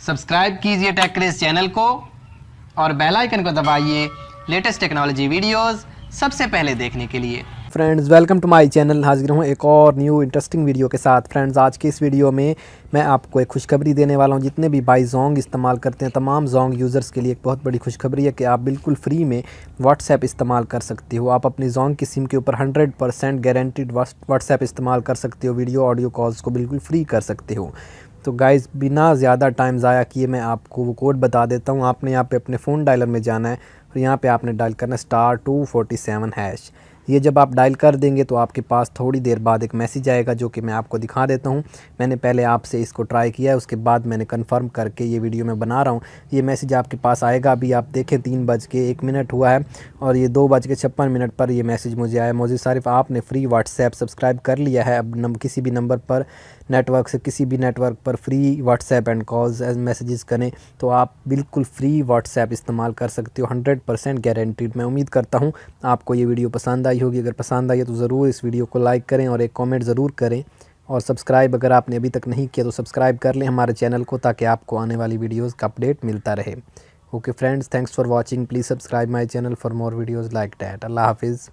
Subscribe कीजिए take craze channel को और बेल आइकन को दबाइए लेटेस्ट टेक्नोलॉजी वीडियोस सबसे पहले देखने के लिए। Friends welcome to my channel. हाजिर हूँ एक और न्यू इंटरेस्टिंग वीडियो के साथ। फ्रेंड्स आज की इस वीडियो में मैं आपको एक खुशखबरी देने वाला हूँ। जितने भी भाई जोंग इस्तेमाल करते हैं तमाम जोंग यूज़र्स के लिए एक बहुत बड़ी खुशखबरी है कि आप बिल्कुल फ्री में व्हाट्सएप इस्तेमाल कर सकते हो। आप अपनी जोंग की सिम के ऊपर 100% गारंटीड व्हाट्सएप इस्तेमाल कर सकते हो। वीडियो ऑडियो कॉल्स को बिल्कुल फ्री कर सकते हो। तो गाइज़ बिना ज़्यादा टाइम ज़ाया किए मैं आपको वो कोड बता देता हूँ। आपने यहाँ पे अपने फ़ोन डायलर में जाना है और यहाँ पे आपने डायल करना है *247#। ये जब आप डायल कर देंगे तो आपके पास थोड़ी देर बाद एक मैसेज आएगा जो कि मैं आपको दिखा देता हूँ। मैंने पहले आपसे इसको ट्राई किया है, उसके बाद मैंने कंफर्म करके ये वीडियो मैं बना रहा हूँ। ये मैसेज आपके पास आएगा। अभी आप देखें 3:01 हुआ है और ये 2:56 पर ये मैसेज मुझे आया। मुझे सिर्फ आपने फ्री व्हाट्सएप सब्सक्राइब कर लिया है। अब किसी भी नंबर पर नेटवर्क से किसी भी नेटवर्क पर free WhatsApp and calls messages करें तो आप बिल्कुल फ्री व्हाट्सएप इस्तेमाल कर सकते हो। 100% गारंटीड। मैं उम्मीद करता हूँ आपको ये वीडियो पसंद आई होगी। अगर पसंद आई है तो ज़रूर इस वीडियो को लाइक करें और एक कमेंट ज़रूर करें और सब्सक्राइब अगर आपने अभी तक नहीं किया तो सब्सक्राइब कर लें हमारे चैनल को, ताकि आपको आने वाली वीडियोज़ का अपडेट मिलता रहे। Okay friends, thanks for watching. Please subscribe my channel for more videos like that. अल्लाह हाफिज़।